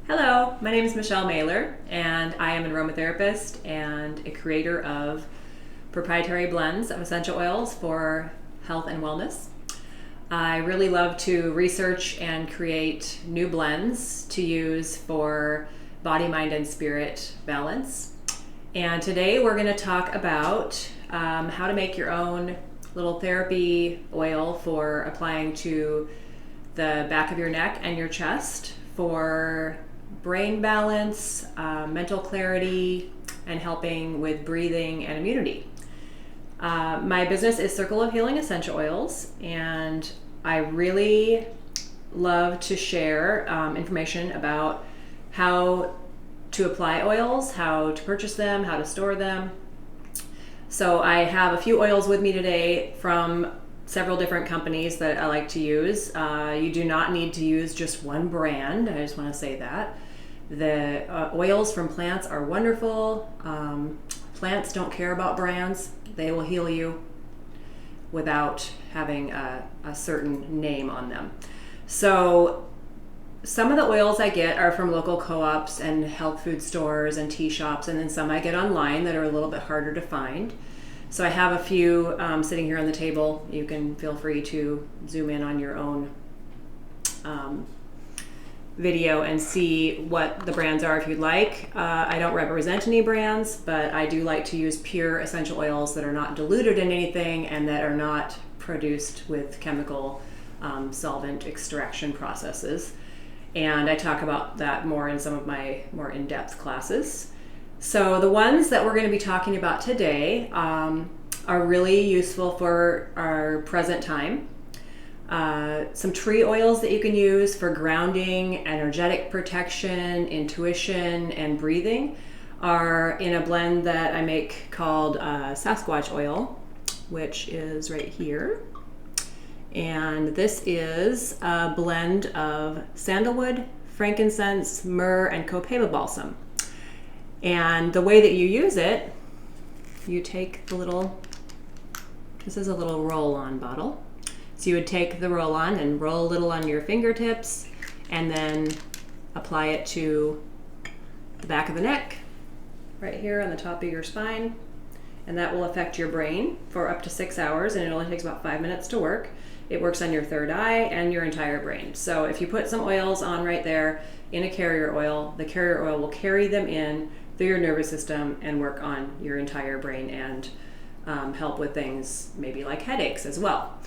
Hello, my name is Michelle Mahler, and I am an aromatherapist and a creator of proprietary blends of essential oils for health and wellness. I really love to research and create new blends to use for body, mind, and spirit balance. And today we're going to talk about how to make your own little therapy oil for applying to the back of your neck and your chest for brain balance, mental clarity, and helping with breathing and immunity. My business is Circle of Healing Essential Oils, and I really love to share information about how to apply oils, how to purchase them, how to store them. So I have a few oils with me today from several different companies that I like to use. You do not need to use just one brand. I just want to say that. The oils from plants are wonderful. Plants don't care about brands. They will heal you without having a certain name on them. So some of the oils I get are from local co-ops and health food stores and tea shops, and then some I get online that are a little bit harder to find. So I have a few sitting here on the table. You can feel free to zoom in on your own video and see what the brands are if you'd like. I don't represent any brands, but I do like to use pure essential oils that are not diluted in anything and that are not produced with chemical solvent extraction processes. And I talk about that more in some of my more in-depth classes. So the ones that we're going to be talking about today are really useful for our present time. Some tree oils that you can use for grounding, energetic protection, intuition, and breathing are in a blend that I make called Sasquatch oil, which is right here. And this is a blend of sandalwood, frankincense, myrrh, and copaiba balsam. And the way that you use it, you take this is a little roll-on bottle. So you would take the roll-on and roll a little on your fingertips and then apply it to the back of the neck, right here on the top of your spine. And that will affect your brain for up to 6 hours, and it only takes about 5 minutes to work. It works on your third eye and your entire brain. So if you put some oils on right there in a carrier oil, the carrier oil will carry them in through your nervous system and work on your entire brain and help with things maybe like headaches as well.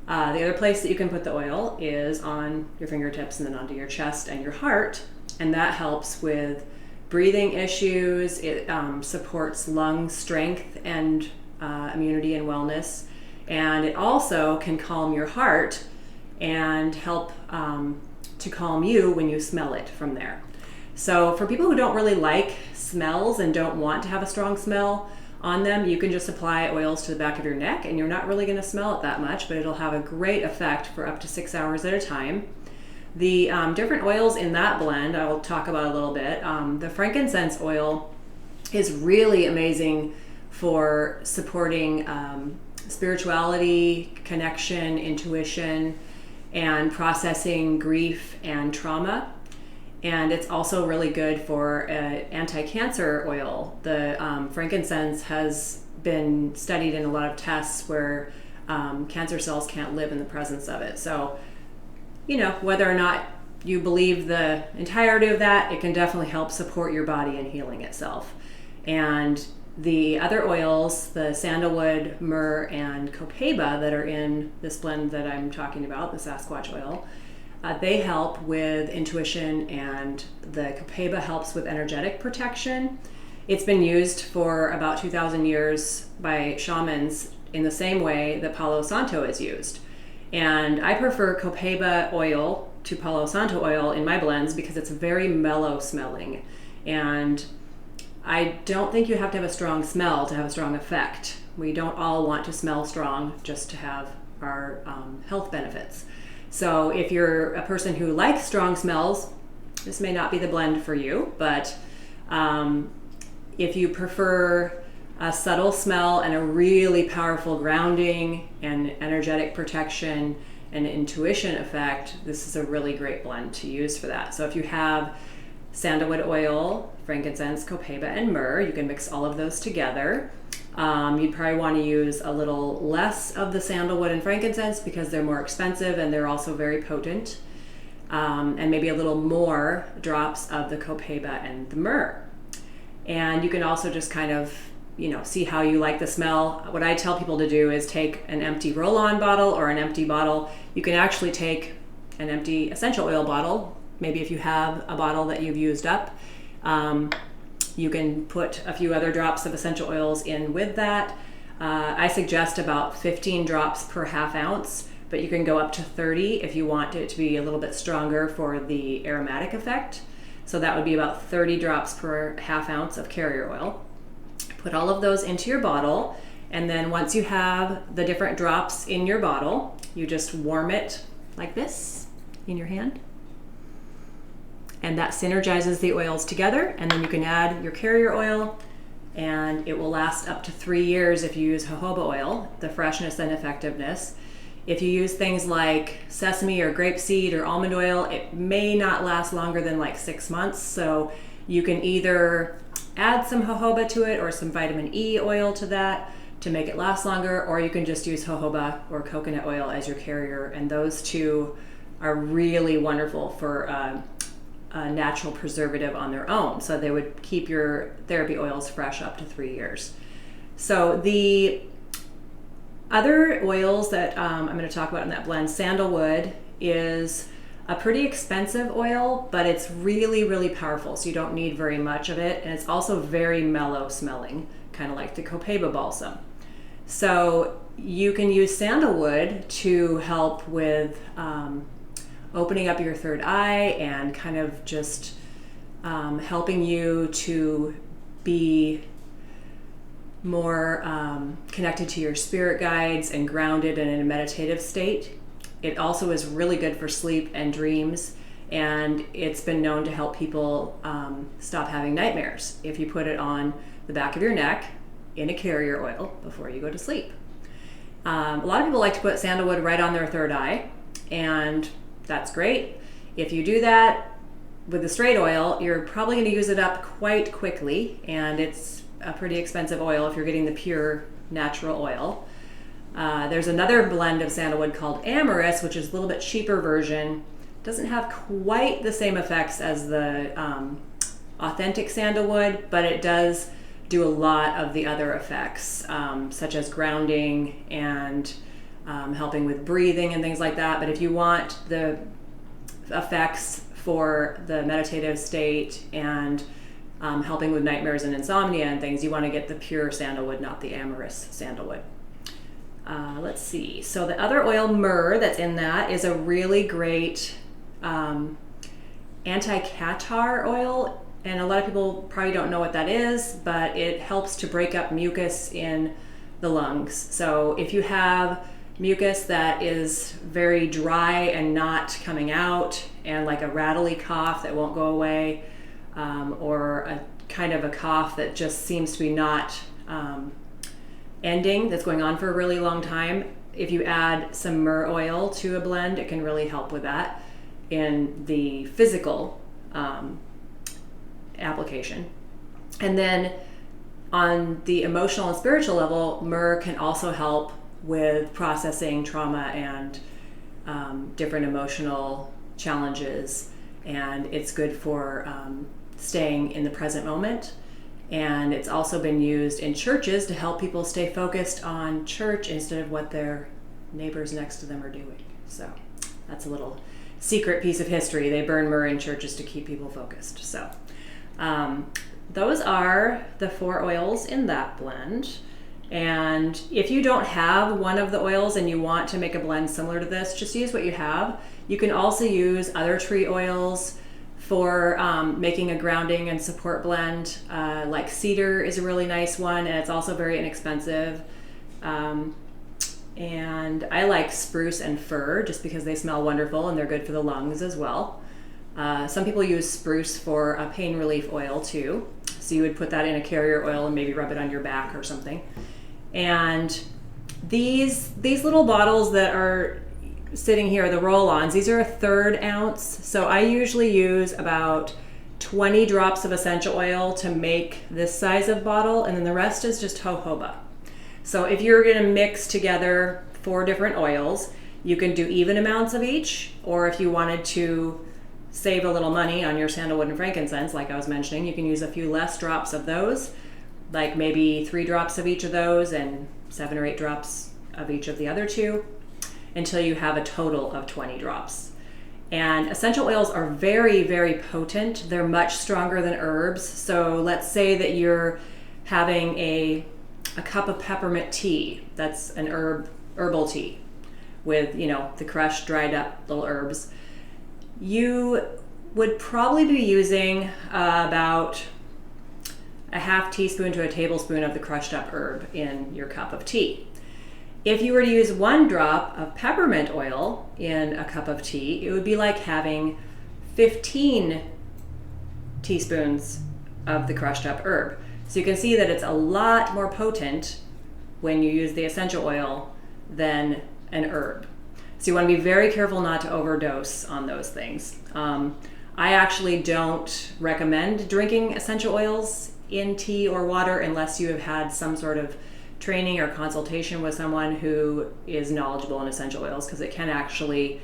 The other place that you can put the oil is on your fingertips and then onto your chest and your heart, and that helps with breathing issues. It supports lung strength and immunity and wellness, and it also can calm your heart and help to calm you when you smell it from there. So for people who don't really like smells and don't want to have a strong smell on them, you can just apply oils to the back of your neck and you're not really going to smell it that much, but it'll have a great effect for up to 6 hours at a time. The different oils in that blend I'll talk about a little bit. The frankincense oil is really amazing for supporting spirituality, connection, intuition, and processing grief and trauma. And it's also really good for anti-cancer oil. The frankincense has been studied in a lot of tests where cancer cells can't live in the presence of it. So, whether or not you believe the entirety of that, it can definitely help support your body in healing itself. And the other oils, the sandalwood, myrrh, and copaiba that are in this blend that I'm talking about, the Sasquatch oil, they help with intuition, and the copaiba helps with energetic protection. It's been used for about 2,000 years by shamans in the same way that Palo Santo is used. And I prefer copaiba oil to Palo Santo oil in my blends because it's very mellow smelling. And I don't think you have to have a strong smell to have a strong effect. We don't all want to smell strong just to have our health benefits. So if you're a person who likes strong smells, this may not be the blend for you, but if you prefer a subtle smell and a really powerful grounding and energetic protection and intuition effect, this is a really great blend to use for that. So if you have sandalwood oil, frankincense, copaiba, and myrrh. You can mix all of those together. You'd probably want to use a little less of the sandalwood and frankincense because they're more expensive and they're also very potent. And maybe a little more drops of the copaiba and the myrrh. And you can also just kind of, see how you like the smell. What I tell people to do is take an empty roll-on bottle or an empty bottle. You can actually take an empty essential oil bottle. Maybe if you have a bottle that you've used up, you can put a few other drops of essential oils in with that. I suggest about 15 drops per half ounce, but you can go up to 30 if you want it to be a little bit stronger for the aromatic effect. So that would be about 30 drops per half ounce of carrier oil. Put all of those into your bottle, and then once you have the different drops in your bottle, you just warm it like this in your hand. And that synergizes the oils together, and then you can add your carrier oil, and it will last up to 3 years if you use jojoba oil, the freshness and effectiveness. If you use things like sesame or grapeseed or almond oil, it may not last longer than like 6 months. So you can either add some jojoba to it or some vitamin E oil to that to make it last longer, or you can just use jojoba or coconut oil as your carrier. And those two are really wonderful for a natural preservative on their own. So they would keep your therapy oils fresh up to 3 years. So the other oils that I'm going to talk about in that blend, sandalwood is a pretty expensive oil, but it's really, really powerful. So you don't need very much of it. And it's also very mellow smelling, kind of like the copaiba balsam. So you can use sandalwood to help with opening up your third eye and kind of just helping you to be more connected to your spirit guides and grounded and in a meditative state. It also is really good for sleep and dreams, and it's been known to help people stop having nightmares if you put it on the back of your neck in a carrier oil before you go to sleep. A lot of people like to put sandalwood right on their third eye, and that's great. If you do that with the straight oil, you're probably going to use it up quite quickly, and it's a pretty expensive oil if you're getting the pure natural oil. There's another blend of sandalwood called amyris, which is a little bit cheaper version. Doesn't have quite the same effects as the authentic sandalwood, but it does do a lot of the other effects, such as grounding and helping with breathing and things like that. But if you want the effects for the meditative state and helping with nightmares and insomnia and things, you want to get the pure sandalwood, not the amyris sandalwood. Let's see. So the other oil, myrrh, that's in that is a really great anti-catarrh oil. And a lot of people probably don't know what that is, but it helps to break up mucus in the lungs. So if you have mucus that is very dry and not coming out, and like a rattly cough that won't go away, or a kind of a cough that just seems to be not ending, that's going on for a really long time, if you add some myrrh oil to a blend, it can really help with that in the physical application. And then on the emotional and spiritual level, myrrh can also help with processing trauma and different emotional challenges, and it's good for staying in the present moment. And it's also been used in churches to help people stay focused on church instead of what their neighbors next to them are doing. So that's a little secret piece of history. They burn myrrh in churches to keep people focused. So those are the 4 oils in that blend. And if you don't have one of the oils and you want to make a blend similar to this, just use what you have. You can also use other tree oils for making a grounding and support blend. Like cedar is a really nice one, and it's also very inexpensive. And I like spruce and fir just because they smell wonderful and they're good for the lungs as well. Some people use spruce for a pain relief oil too. So you would put that in a carrier oil and maybe rub it on your back or something. And these little bottles that are sitting here, the roll-ons, these are a 1/3 ounce. So I usually use about 20 drops of essential oil to make this size of bottle, and then the rest is just jojoba. So if you're going to mix together 4 different oils, you can do even amounts of each, or if you wanted to save a little money on your sandalwood and frankincense, like I was mentioning, you can use a few less drops of those, like maybe 3 drops of each of those and 7 or 8 drops of each of the other 2, until you have a total of 20 drops. And essential oils are very, very potent. They're much stronger than herbs. So let's say that you're having a cup of peppermint tea. That's an herbal tea with, the crushed, dried up little herbs. You would probably be using about a half teaspoon to a tablespoon of the crushed up herb in your cup of tea. If you were to use 1 drop of peppermint oil in a cup of tea, it would be like having 15 teaspoons of the crushed up herb. So you can see that it's a lot more potent when you use the essential oil than an herb. So you want to be very careful not to overdose on those things. I actually don't recommend drinking essential oils in tea or water unless you have had some sort of training or consultation with someone who is knowledgeable in essential oils, because it can actually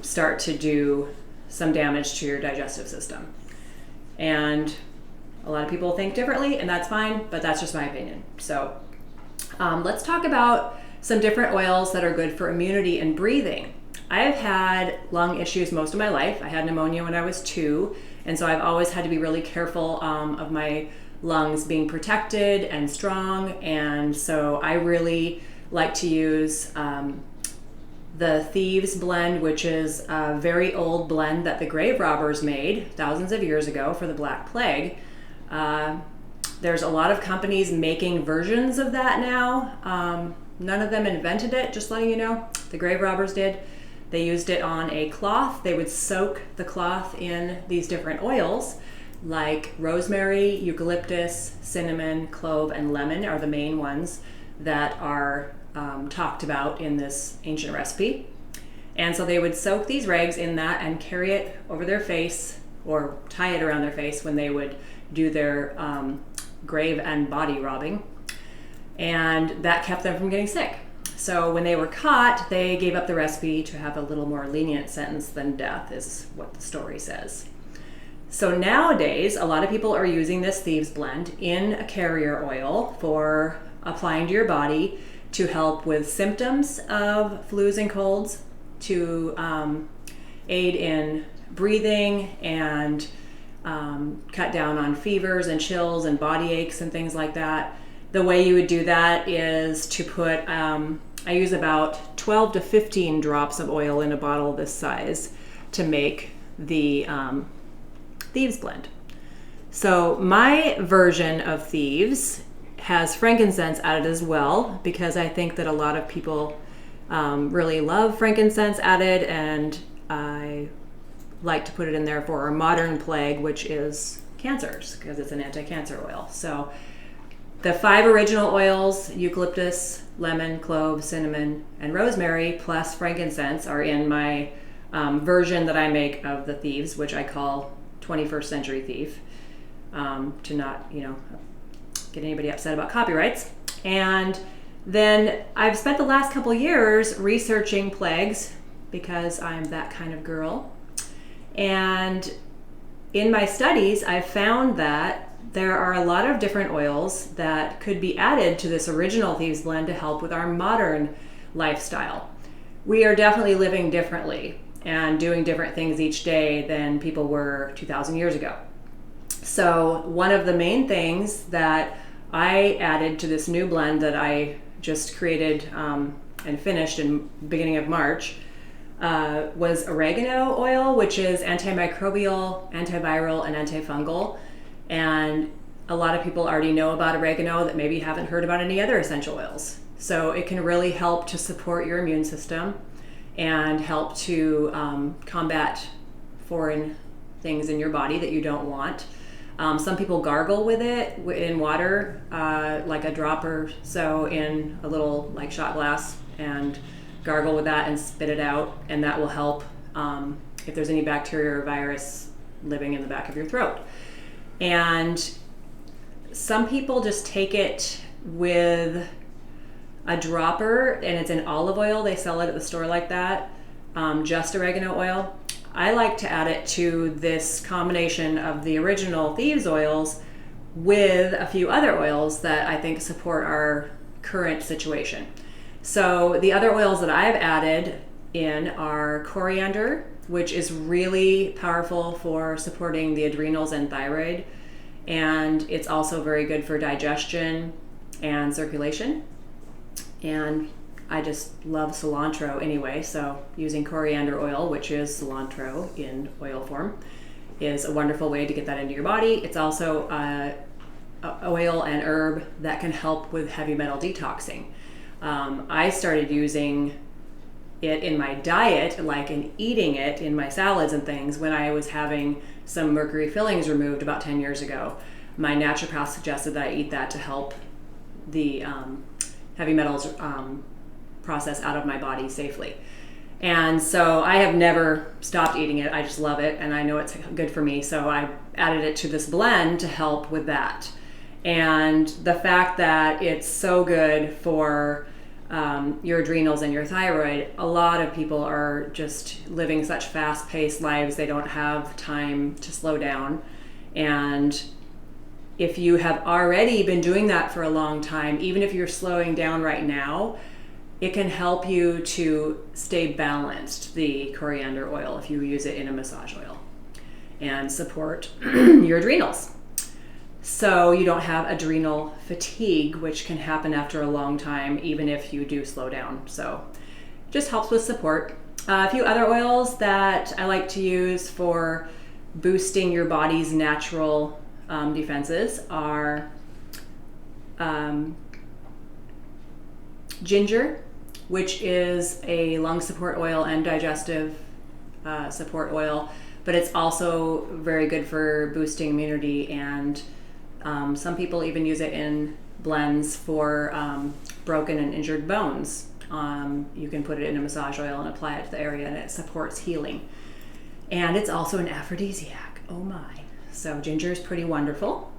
start to do some damage to your digestive system. And a lot of people think differently, and that's fine, but that's just my opinion. So let's talk about some different oils that are good for immunity and breathing. I have had lung issues most of my life. I had pneumonia when I was 2, and so I've always had to be really careful of my lungs being protected and strong, and so I really like to use the Thieves blend, which is a very old blend that the grave robbers made thousands of years ago for the Black Plague. There's a lot of companies making versions of that now. None of them invented it, just letting you know. The grave robbers did. They used it on a cloth. They would soak the cloth in these different oils, like rosemary, eucalyptus, cinnamon, clove, and lemon are the main ones that are talked about in this ancient recipe. And so they would soak these rags in that and carry it over their face, or tie it around their face when they would do their grave and body robbing. And that kept them from getting sick. So when they were caught, they gave up the recipe to have a little more lenient sentence than death, is what the story says. So nowadays, a lot of people are using this Thieves blend in a carrier oil for applying to your body to help with symptoms of flus and colds, to aid in breathing and cut down on fevers and chills and body aches and things like that. The way you would do that is to put, I use about 12 to 15 drops of oil in a bottle this size to make the Thieves blend. So my version of Thieves has frankincense added as well, because I think that a lot of people really love frankincense added, and I like to put it in there for our modern plague, which is cancers, because it's an anti-cancer oil. So the 5 original oils, eucalyptus, lemon, clove, cinnamon, and rosemary, plus frankincense, are in my version that I make of the Thieves, which I call 21st Century Thief, to not, get anybody upset about copyrights. And then I've spent the last couple years researching plagues, because I'm that kind of girl. And in my studies, I've found that there are a lot of different oils that could be added to this original Thieves blend to help with our modern lifestyle. We are definitely living differently and doing different things each day than people were 2,000 years ago. So one of the main things that I added to this new blend that I just created and finished in beginning of March was oregano oil, which is antimicrobial, antiviral, and antifungal. And a lot of people already know about oregano that maybe haven't heard about any other essential oils. So it can really help to support your immune system and help to combat foreign things in your body that you don't want. Some people gargle with it in water, like a drop or so in a little shot glass, and gargle with that and spit it out, and that will help if there's any bacteria or virus living in the back of your throat. And some people just take it with a dropper, and it's in olive oil. They sell it at the store like that, just oregano oil. I like to add it to this combination of the original thieves oils with a few other oils that I think support our current situation. So the other oils that I've added in are coriander, which is really powerful for supporting the adrenals and thyroid. And it's also very good for digestion and circulation. And I just love cilantro anyway, so using coriander oil, which is cilantro in oil form, is a wonderful way to get that into your body. It's also a oil and herb that can help with heavy metal detoxing. I started using it in my diet, like in eating it in my salads and things, when I was having some mercury fillings removed about 10 years ago. My naturopath suggested that I eat that to help the heavy metals process out of my body safely. And so I have never stopped eating it. I just love it, and I know it's good for me. So I added it to this blend to help with that. And the fact that it's so good for your adrenals and your thyroid, a lot of people are just living such fast-paced lives. They don't have time to slow down. And if you have already been doing that for a long time, even if you're slowing down right now, it can help you to stay balanced, the coriander oil, if you use it in a massage oil, and support your adrenals. So you don't have adrenal fatigue, which can happen after a long time, even if you do slow down. So it just helps with support. A few other oils that I like to use for boosting your body's natural defenses are ginger, which is a lung support oil and digestive support oil, but it's also very good for boosting immunity, and some people even use it in blends for broken and injured bones. You can put it in a massage oil and apply it to the area, and it supports healing. And it's also an aphrodisiac. Oh my. So ginger is pretty wonderful.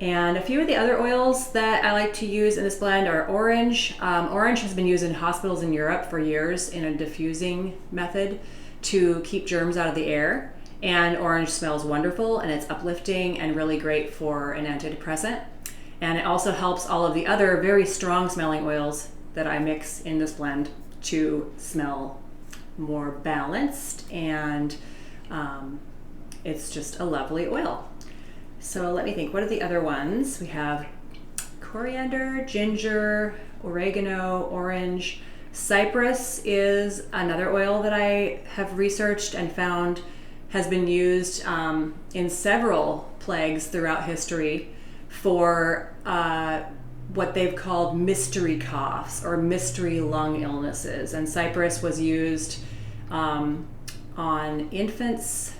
And a few of the other oils that I like to use in this blend are orange. Orange has been used in hospitals in Europe for years in a diffusing method to keep germs out of the air. And orange smells wonderful, and it's uplifting and really great for an antidepressant. And it also helps all of the other very strong smelling oils that I mix in this blend to smell more balanced, and it's just a lovely oil. So let me think, what are the other ones? We have coriander, ginger, oregano, orange. Cypress is another oil that I have researched and found has been used in several plagues throughout history for what they've called mystery coughs or mystery lung illnesses. And cypress was used on infants'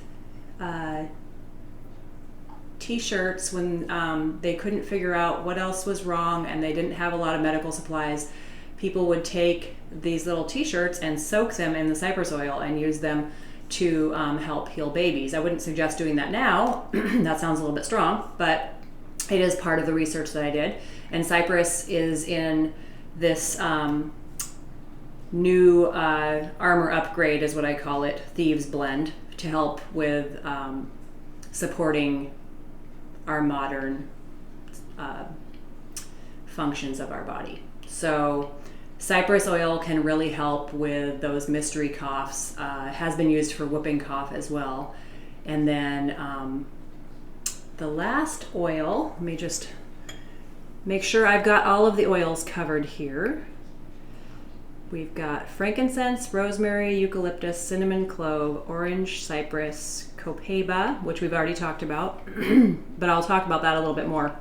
t-shirts when they couldn't figure out what else was wrong and they didn't have a lot of medical supplies. People would take these little t-shirts and soak them in the cypress oil and use them to help heal babies. I wouldn't suggest doing that now. That sounds a little bit strong, but it is part of the research that I did. And cypress is in this new armor upgrade, is what I call it, Thieves Blend, to help with supporting our modern functions of our body. So cypress oil can really help with those mystery coughs. It has been used for whooping cough as well. And then the last oil, let me just make sure I've got all of the oils covered here. We've got frankincense, rosemary, eucalyptus, cinnamon, clove, orange, cypress, copaiba, which we've already talked about, but I'll talk about that a little bit more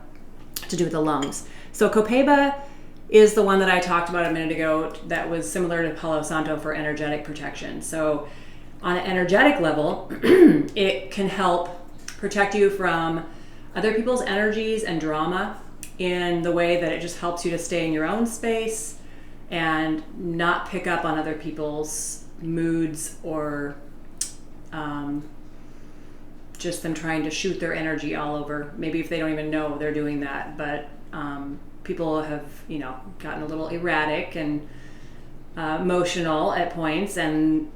to do with the lungs. So copaiba is the one that I talked about a minute ago that was similar to Palo Santo for energetic protection. So on an energetic level, it can help protect you from other people's energies and drama in the way that it just helps you to stay in your own space and not pick up on other people's moods or just them trying to shoot their energy all over. Maybe if they don't even know they're doing that, but people have, gotten a little erratic and emotional at points, and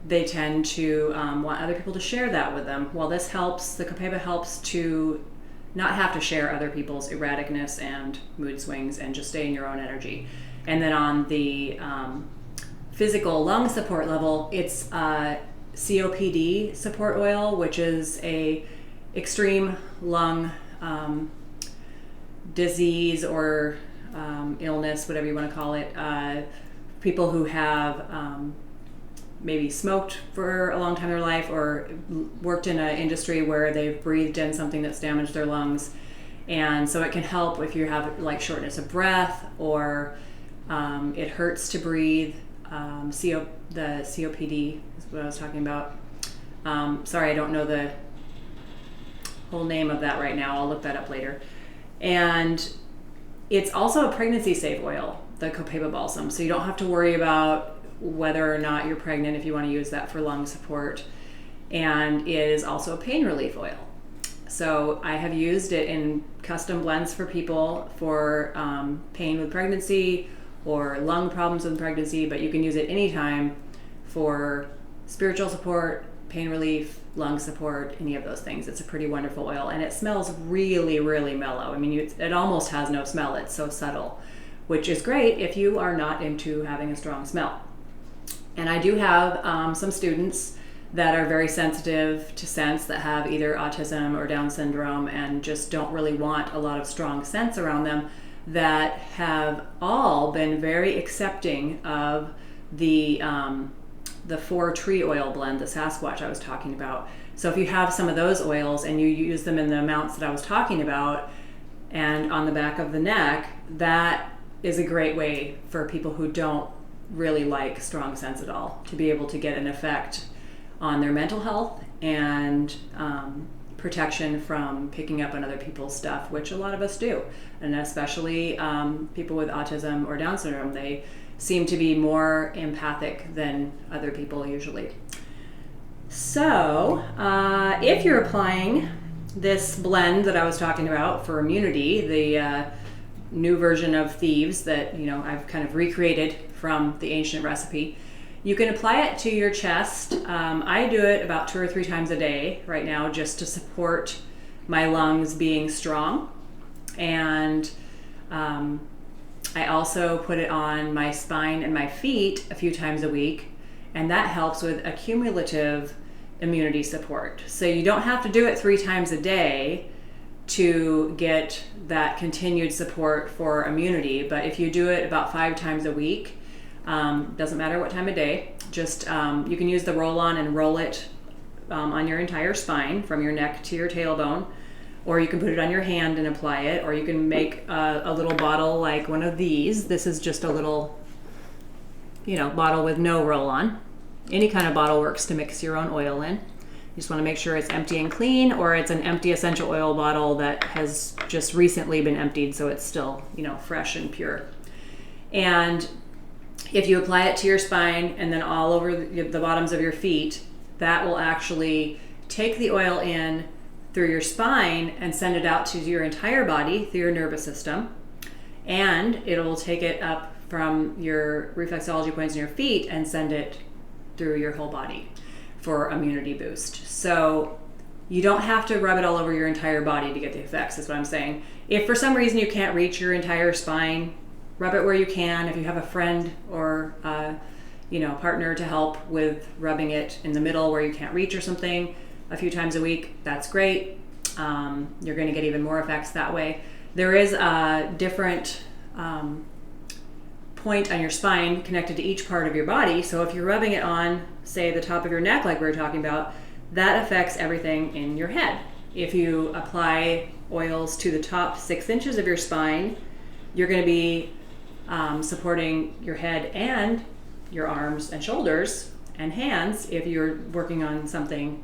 they tend to want other people to share that with them. Well, this helps, the Copaiba helps to not have to share other people's erraticness and mood swings and just stay in your own energy. And then on the physical lung support level, it's COPD support oil, which is a extreme lung disease or illness, whatever you want to call it. People who have maybe smoked for a long time in their life or worked in an industry where they've breathed in something that's damaged their lungs. And so it can help if you have like shortness of breath or it hurts to breathe. The COPD is what I was talking about. Sorry, I don't know the whole name of that right now. I'll look that up later. And it's also a pregnancy safe oil, the Copaiba balsam. So you don't have to worry about whether or not you're pregnant if you want to use that for lung support. And it is also a pain relief oil. So I have used it in custom blends for people for pain with pregnancy or lung problems with pregnancy, but you can use it anytime for spiritual support, pain relief, lung support, any of those things. It's a pretty wonderful oil, and it smells really, really mellow. I mean, it almost has no smell. It's so subtle, which is great if you are not into having a strong smell. And I do have some students that are very sensitive to scents, that have either autism or Down syndrome and just don't really want a lot of strong scents around them, that have all been very accepting of the 4-tree oil blend, the Sasquatch I was talking about. So if you have some of those oils and you use them in the amounts that I was talking about and on the back of the neck, that is a great way for people who don't really like strong scents at all to be able to get an effect on their mental health and protection from picking up on other people's stuff, which a lot of us do. And especially people with autism or Down syndrome, they seem to be more empathic than other people usually. So if you're applying this blend that I was talking about for immunity, the new version of Thieves that I've kind of recreated from the ancient recipe, you can apply it to your chest. I do it about 2 or 3 times a day right now just to support my lungs being strong. And I also put it on my spine and my feet a few times a week, and that helps with accumulative immunity support. So you don't have to do it 3 times a day to get that continued support for immunity, but if you do it about 5 times a week, doesn't matter what time of day, just you can use the roll-on and roll it on your entire spine from your neck to your tailbone, or you can put it on your hand and apply it, or you can make a little bottle like one of these. This is just a little bottle with no roll-on. Any kind of bottle works to mix your own oil in. You just want to make sure it's empty and clean, or it's an empty essential oil bottle that has just recently been emptied so it's still fresh and pure. And if you apply it to your spine and then all over the bottoms of your feet, that will actually take the oil in through your spine and send it out to your entire body through your nervous system. And it will take it up from your reflexology points in your feet and send it through your whole body for immunity boost. So you don't have to rub it all over your entire body to get the effects, is what I'm saying. If for some reason you can't reach your entire spine, rub it where you can. If you have a friend or partner to help with rubbing it in the middle where you can't reach or something a few times a week, that's great. You're going to get even more effects that way. There is a different point on your spine connected to each part of your body. So if you're rubbing it on, say, the top of your neck like we were talking about, that affects everything in your head. If you apply oils to the top 6 inches of your spine, you're going to be supporting your head and your arms and shoulders and hands. If you're working on something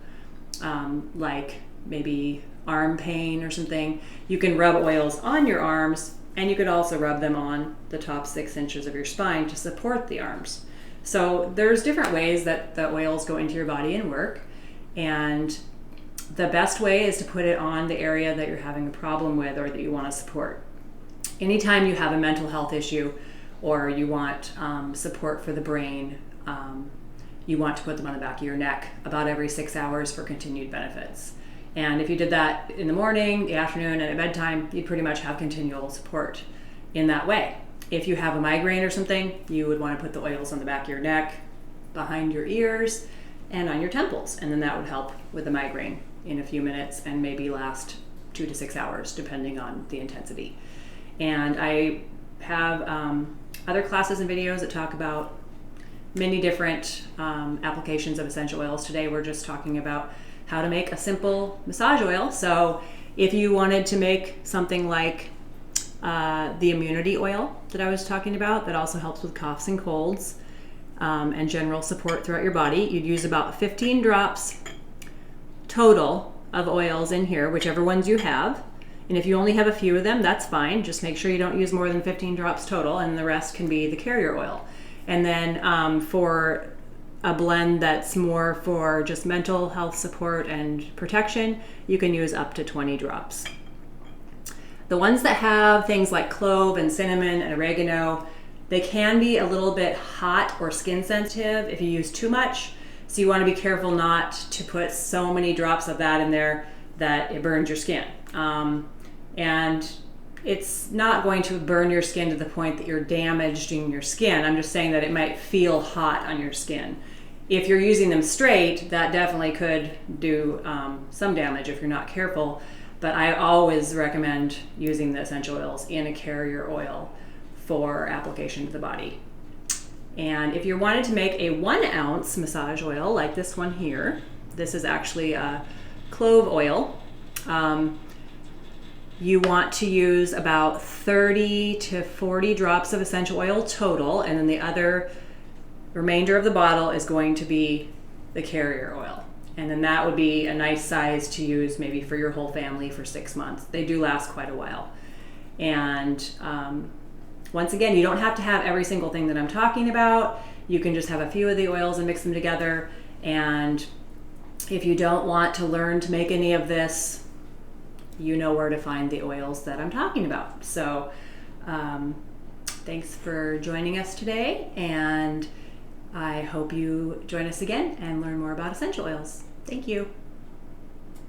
like maybe arm pain or something, you can rub oils on your arms, and you could also rub them on the top 6 inches of your spine to support the arms. So there's different ways that the oils go into your body and work. And The best way is to put it on the area that you're having a problem with or that you want to support. Anytime you have a mental health issue or you want support for the brain, you want to put them on the back of your neck about every 6 hours for continued benefits. And if you did that in the morning, the afternoon, and at bedtime, you'd pretty much have continual support in that way. If you have a migraine or something, you would want to put the oils on the back of your neck, behind your ears, and on your temples. And then that would help with the migraine in a few minutes and maybe last 2 to 6 hours, depending on the intensity. And I have other classes and videos that talk about many different applications of essential oils. Today we're just talking about how to make a simple massage oil. So if you wanted to make something like the immunity oil that I was talking about, that also helps with coughs and colds and general support throughout your body, you'd use about 15 drops total of oils in here, whichever ones you have. And if you only have a few of them, that's fine. Just make sure you don't use more than 15 drops total, and the rest can be the carrier oil. And then for a blend that's more for just mental health support and protection, you can use up to 20 drops. The ones that have things like clove and cinnamon and oregano, they can be a little bit hot or skin sensitive if you use too much. So you want to be careful not to put so many drops of that in there that it burns your skin. And it's not going to burn your skin to the point that you're damaging your skin. I'm just saying that it might feel hot on your skin. If you're using them straight, that definitely could do some damage if you're not careful. But I always recommend using the essential oils in a carrier oil for application to the body. And if you wanted to make a 1 ounce massage oil like this one here, this is actually a clove oil. You want to use about 30 to 40 drops of essential oil total, and then the other remainder of the bottle is going to be the carrier oil. And then that would be a nice size to use maybe for your whole family for 6 months. They do last quite a while. And once again, you don't have to have every single thing that I'm talking about. You can just have a few of the oils and mix them together. And if you don't want to learn to make any of this, you know where to find the oils that I'm talking about. So thanks for joining us today, and I hope you join us again and learn more about essential oils. Thank you.